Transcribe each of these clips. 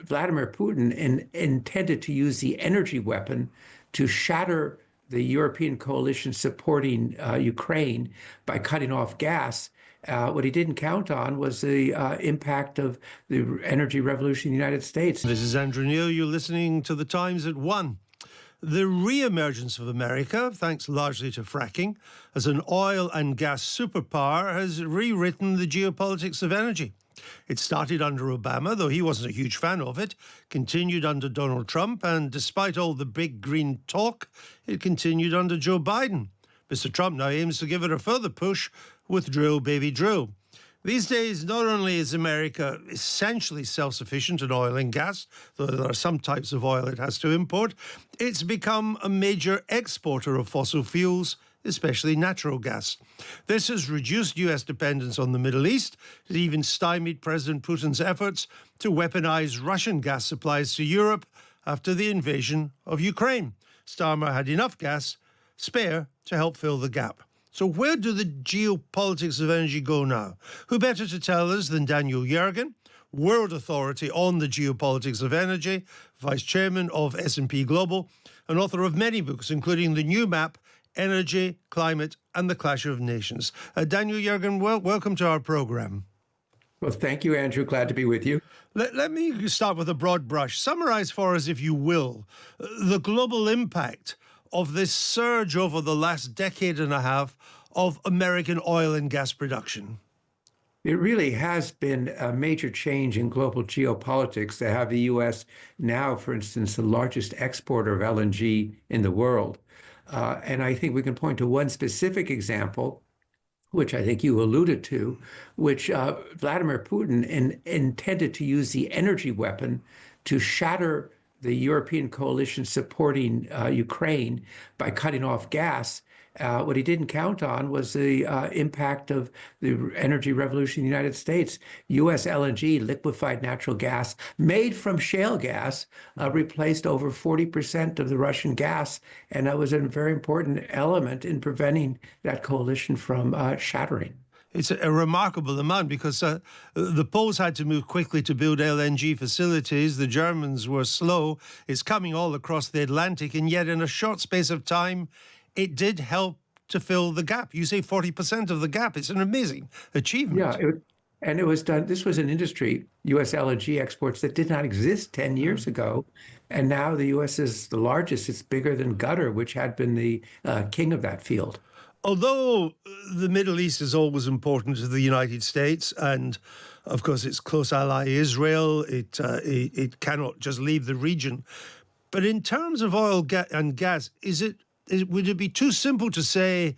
Vladimir Putin intended to use the energy weapon to shatter the European coalition supporting Ukraine by cutting off gas. What he didn't count on was the impact of the energy revolution in the United States. This is Andrew Neil. You're listening to The Times at 1. The re-emergence of America, thanks largely to fracking, as an oil and gas superpower, has rewritten the geopolitics of energy. It started under Obama, though he wasn't a huge fan of it, continued under Donald Trump, and despite all the big green talk, it continued under Joe Biden. Mr. Trump now aims to give it a further push with drill, baby, drill. These days, not only is America essentially self-sufficient in oil and gas, though there are some types of oil it has to import, it's become a major exporter of fossil fuels, especially natural gas. This has reduced US dependence on the Middle East. It even stymied President Putin's efforts to weaponize Russian gas supplies to Europe after the invasion of Ukraine. Starmer had enough gas spare to help fill the gap. So where do the geopolitics of energy go now? Who better to tell us than Daniel Yergin, world authority on the geopolitics of energy, vice chairman of S&P Global, and author of many books, including The New Map, Energy, Climate, and the Clash of Nations. Daniel Yergin, welcome to our program. Well, thank you, Andrew. Glad to be with you. Let me start with a broad brush. Summarize for us, if you will, the global impact of this surge over the last decade and a half of American oil and gas production. It really has been a major change in global geopolitics to have the U.S. now, for instance, the largest exporter of LNG in the world. And I think we can point to one specific example, which I think you alluded to, which Vladimir Putin intended to use the energy weapon to shatter the European coalition supporting Ukraine by cutting off gas. What he didn't count on was the impact of the energy revolution in the United States. U.S. LNG, liquefied natural gas, made from shale gas, replaced over 40% of the Russian gas. And that was a very important element in preventing that coalition from shattering. It's a remarkable amount because the Poles had to move quickly to build LNG facilities. The Germans were slow. It's coming all across the Atlantic, and yet in a short space of time, it did help to fill the gap. You say 40% of the gap. It's an amazing achievement. Yeah, and it was done. This was an industry, U.S. LNG exports, that did not exist 10 years ago. And now the U.S. is the largest. It's bigger than Qatar, which had been the king of that field. Although the Middle East is always important to the United States, and of course its close ally Israel, it cannot just leave the region. But in terms of oil and gas, would it be too simple to say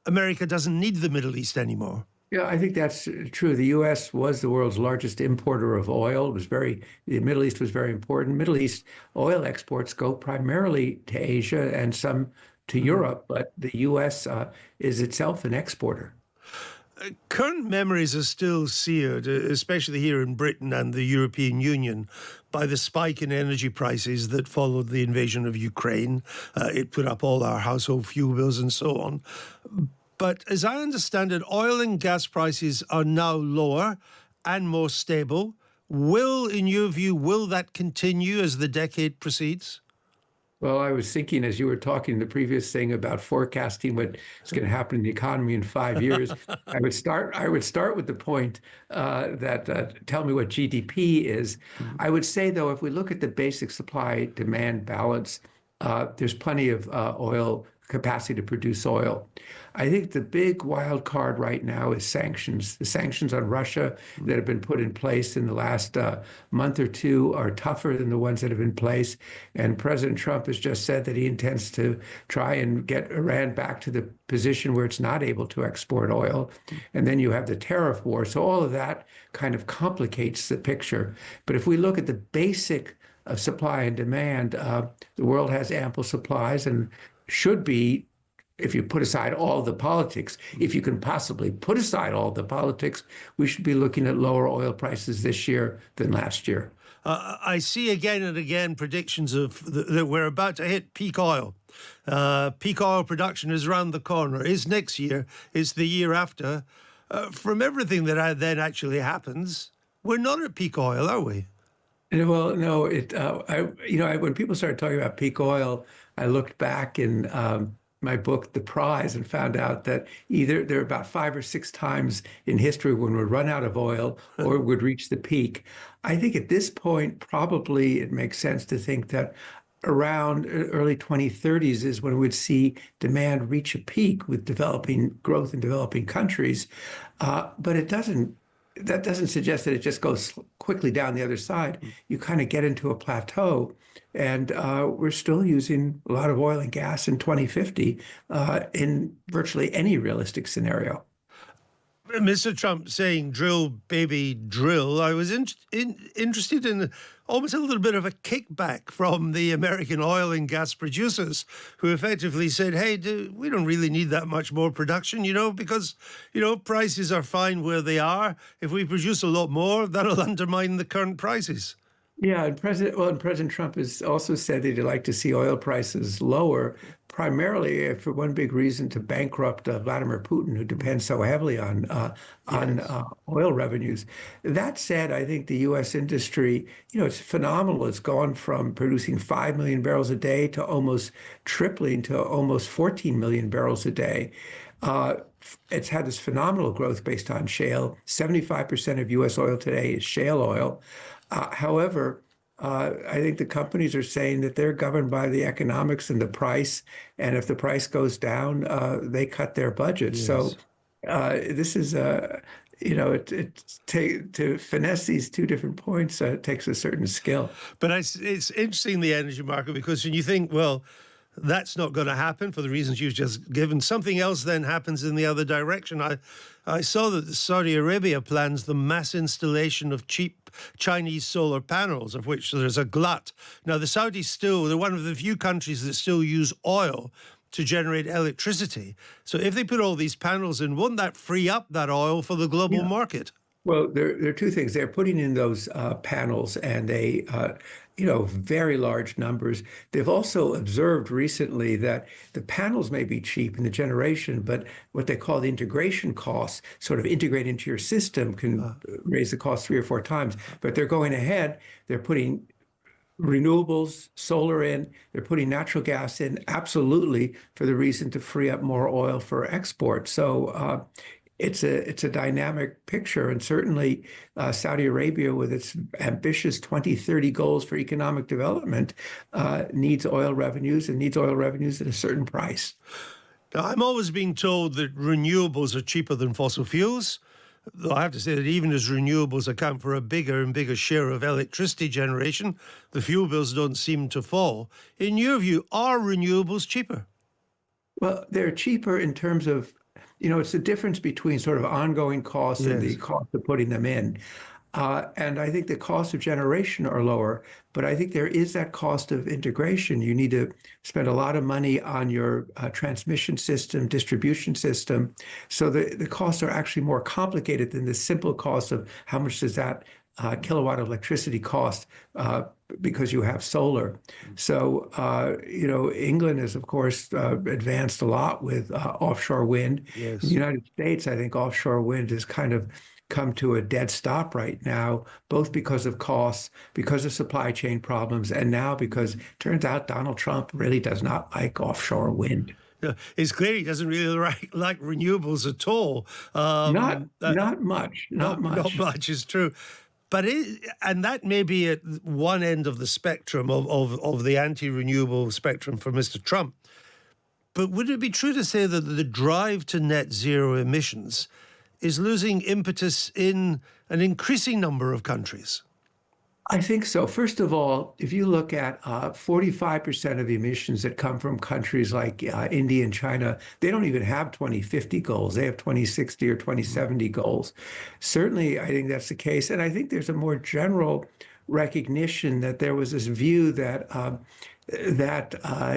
America doesn't need the Middle East anymore? Yeah, I think that's true. The U.S. was the world's largest importer of oil. The Middle East was very important. Middle East oil exports go primarily to Asia and some to Europe, but the U.S. Is itself an exporter. Current memories are still seared, especially here in Britain and the European Union, by the spike in energy prices that followed the invasion of Ukraine. It put up all our household fuel bills and so on. But as I understand it, oil and gas prices are now lower and more stable. In your view, will that continue as the decade proceeds? Well, I was thinking as you were talking the previous thing about forecasting what's going to happen in the economy in 5 years. I would start with the point that tell me what GDP is. I would say, though, if we look at the basic supply-demand balance, there's plenty of oil capacity to produce oil. I think the big wild card right now is sanctions. The sanctions on Russia that have been put in place in the last month or two are tougher than the ones that have been in place. And President Trump has just said that he intends to try and get Iran back to the position where it's not able to export oil. And then you have the tariff war. So all of that kind of complicates the picture. But if we look at the basic of supply and demand, the world has ample supplies and should be, if you put aside all the politics, if you can possibly put aside all the politics, we should be looking at lower oil prices this year than last year. I see again and again predictions of that we're about to hit peak oil. Peak oil production is around the corner. Is next year? Is the year after? From everything that then actually happens, we're not at peak oil, are we? Well, no, when people started talking about peak oil, I looked back in my book, The Prize, and found out that either there are about 5 or 6 times in history when we run out of oil or would reach the peak. I think at this point, probably it makes sense to think that around early 2030s is when we'd see demand reach a peak with developing growth in developing countries. But that doesn't suggest that it just goes quickly down the other side. You kind of get into a plateau, and we're still using a lot of oil and gas in 2050 in virtually any realistic scenario. Mr. Trump saying drill, baby, drill. I was interested in almost a little bit of a kickback from the American oil and gas producers who effectively said, hey, we don't really need that much more production, because, prices are fine where they are. If we produce a lot more, that'll undermine the current prices. Yeah, and President Trump has also said that he'd like to see oil prices lower, primarily for one big reason to bankrupt Vladimir Putin, who depends so heavily on oil revenues. That said, I think the U.S. industry, it's phenomenal. It's gone from producing 5 million barrels a day to almost tripling to almost 14 million barrels a day. It's had this phenomenal growth based on shale. 75% of U.S. oil today is shale oil. However, I think the companies are saying that they're governed by the economics and the price, and if the price goes down, they cut their budgets. Yes. So this is to finesse these two different points takes a certain skill. But it's interesting, the energy market, because when you think, well, that's not going to happen for the reasons you've just given, something else then happens in the other direction. I saw that Saudi Arabia plans the mass installation of cheap Chinese solar panels, of which there's a glut. Now, the Saudis they're one of the few countries that still use oil to generate electricity. So if they put all these panels in, won't that free up that oil for the global market? Well, there are two things. They're putting in those panels, and they, very large numbers. They've also observed recently that the panels may be cheap in the generation, but what they call the integration costs, sort of integrate into your system, can raise the cost 3 or 4 times. But they're going ahead. They're putting renewables, solar in, they're putting natural gas in, absolutely for the reason to free up more oil for export. So it's a dynamic picture, and certainly Saudi Arabia, with its ambitious 2030 goals for economic development, needs oil revenues and needs oil revenues at a certain price. Now, I'm always being told that renewables are cheaper than fossil fuels. Though I have to say that even as renewables account for a bigger and bigger share of electricity generation, the fuel bills don't seem to fall. In your view, are renewables cheaper? Well, they're cheaper in terms of, it's the difference between sort of ongoing costs and the cost of putting them in. And I think the cost of generation are lower, but I think there is that cost of integration. You need to spend a lot of money on your transmission system, distribution system. So the costs are actually more complicated than the simple cost of how much does that kilowatt of electricity cost because you have solar. So, England has, of course, advanced a lot with offshore wind. Yes. In the United States, I think offshore wind has kind of come to a dead stop right now, both because of costs, because of supply chain problems, and now because it turns out Donald Trump really does not like offshore wind. It's clear he doesn't really like renewables at all. Not much. Not much is true. But and that may be at one end of the spectrum of the anti-renewable spectrum for Mr. Trump. But would it be true to say that the drive to net zero emissions is losing impetus in an increasing number of countries? I think so. First of all, if you look at 45% of the emissions that come from countries like India and China, they don't even have 2050 goals. They have 2060 or 2070 goals. Certainly, I think that's the case. And I think there's a more general recognition that there was this view that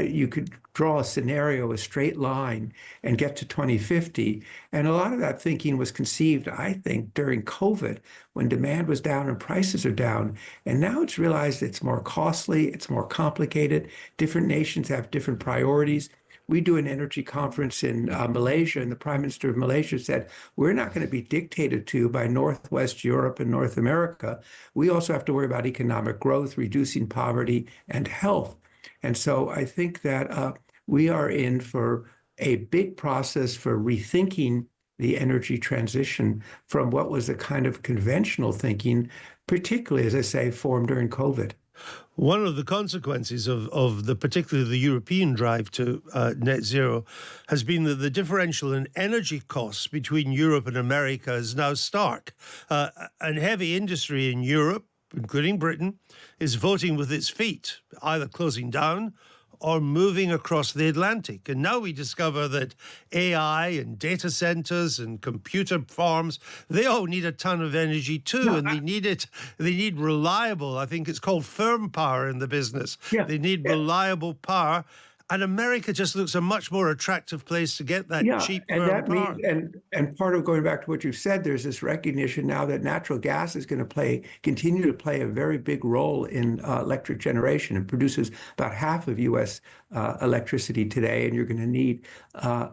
you could draw a scenario, a straight line, and get to 2050. And a lot of that thinking was conceived, I think, during COVID, when demand was down and prices are down. And now it's realized it's more costly, it's more complicated. Different nations have different priorities. we do an energy conference in Malaysia, and the Prime Minister of Malaysia said, we're not going to be dictated to by Northwest Europe and North America. We also have to worry about economic growth, reducing poverty, and health. And so I think that we are in for a big process for rethinking the energy transition from what was a kind of conventional thinking, particularly, as I say, formed during COVID. One of the consequences of particularly the European drive to net zero has been that the differential in energy costs between Europe and America is now stark. And heavy industry in Europe, including Britain, is voting with its feet, either closing down or moving across the Atlantic. And now we discover that AI and data centers and computer farms, they all need a ton of energy too. No, and they need reliable, I think it's called firm power in the business. Yeah, they need reliable power. And America just looks a much more attractive place to get that cheap and firm that power. means, and part of going back to what you said, there's this recognition now that natural gas is going to continue to play a very big role in electric generation. It produces about half of U.S. Electricity today, and you're going to need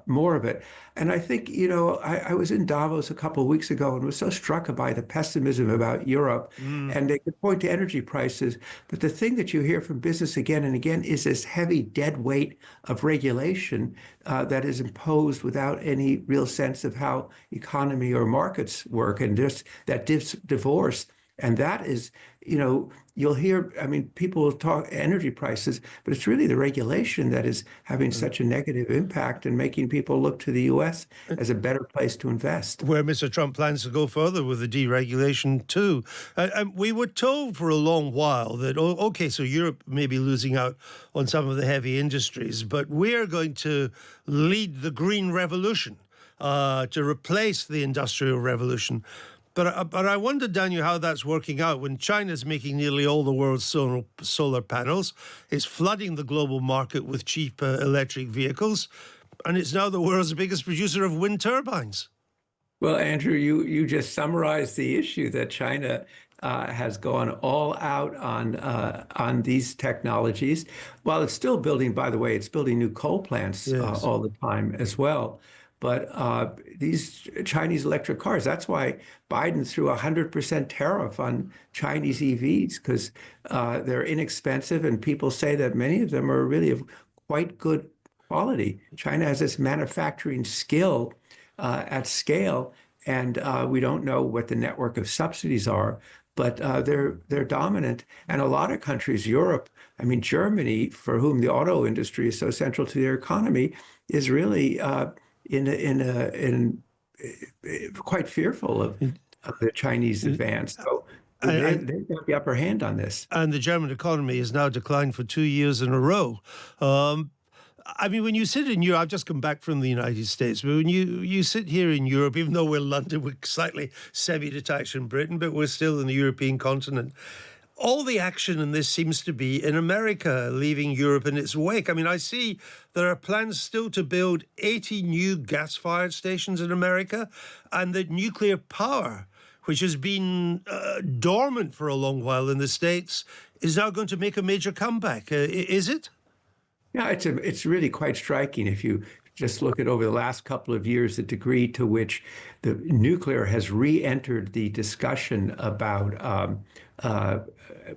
more of it. And I think, I was in Davos a couple of weeks ago and was so struck by the pessimism about Europe, and they could point to energy prices. But the thing that you hear from business again and again is this heavy dead weight of regulation that is imposed without any real sense of how economy or markets work, and just that divorce. And that is, you'll hear, people will talk energy prices, but it's really the regulation that is having such a negative impact and making people look to the U.S. as a better place to invest. Where Mr. Trump plans to go further with the deregulation too. And we were told for a long while that, okay, so Europe may be losing out on some of the heavy industries, but we're going to lead the green revolution to replace the industrial revolution. But I wonder, Daniel, how that's working out when China's making nearly all the world's solar panels. It's flooding the global market with cheap electric vehicles, and it's now the world's biggest producer of wind turbines. Well, Andrew, you just summarized the issue that China has gone all out on these technologies. While it's still building, by the way, it's building new coal plants all the time as well. But these Chinese electric cars, that's why Biden threw a 100% tariff on Chinese EVs, because they're inexpensive, and people say that many of them are really of quite good quality. China has this manufacturing skill at scale, and we don't know what the network of subsidies are, but they're dominant. And a lot of countries, Europe, Germany, for whom the auto industry is so central to their economy, is really quite fearful of the Chinese advance. So they've got the upper hand on this. And the German economy has now declined for 2 years in a row. When you sit in Europe, I've just come back from the United States, but when you sit here in Europe, even though we're London, we're slightly semi-detached from Britain, but we're still in the European continent. All the action in this seems to be in America, leaving Europe in its wake. I see there are plans still to build 80 new gas-fired stations in America, and that nuclear power, which has been dormant for a long while in the States, is now going to make a major comeback. Is it? Yeah, it's really quite striking if you just look at over the last couple of years, the degree to which the nuclear has re-entered the discussion about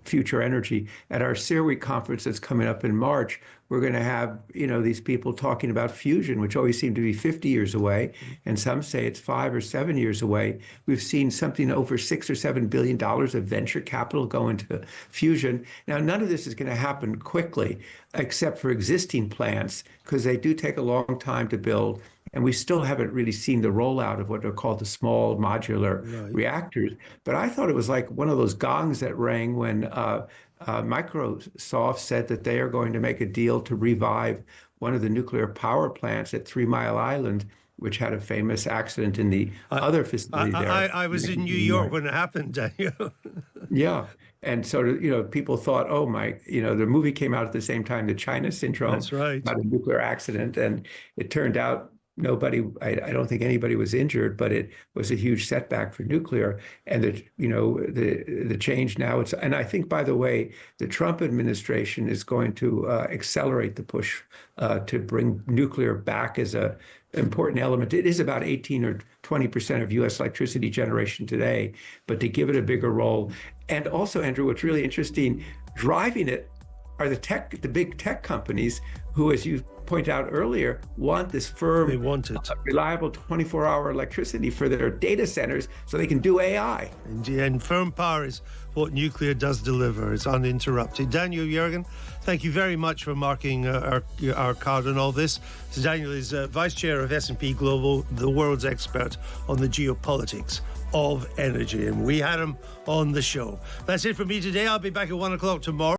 future energy. At our CERAWeek conference that's coming up in March, we're going to have, these people talking about fusion, which always seemed to be 50 years away, and some say it's 5 or 7 years away. We've seen something over $6 or $7 billion of venture capital go into fusion. Now, none of this is going to happen quickly, except for existing plants, because they do take a long time to build. And we still haven't really seen the rollout of what are called the small modular reactors. But I thought it was like one of those gongs that rang when Microsoft said that they are going to make a deal to revive one of the nuclear power plants at 3 Mile Island, which had a famous accident in the other facility there. I was in New York when it happened, Daniel. Yeah. And so, people thought, oh my, the movie came out at the same time, the China Syndrome. That's right. About a nuclear accident. And it turned out I don't think anybody was injured, but it was a huge setback for nuclear. And the change now, and I think, by the way, the Trump administration is going to accelerate the push to bring nuclear back as a important element. It is about 18 or 20% of U.S. electricity generation today, but to give it a bigger role. And also, Andrew, what's really interesting, driving it are the big tech companies who, as you point out earlier, want this firm, they want it. Reliable 24-hour electricity for their data centers so they can do AI. And firm power is what nuclear does deliver. It's uninterrupted. Daniel Yergin, thank you very much for marking our card on all this. So Daniel is Vice Chair of S&P Global, the world's expert on the geopolitics of energy. And we had him on the show. That's it for me today. I'll be back at 1 o'clock tomorrow.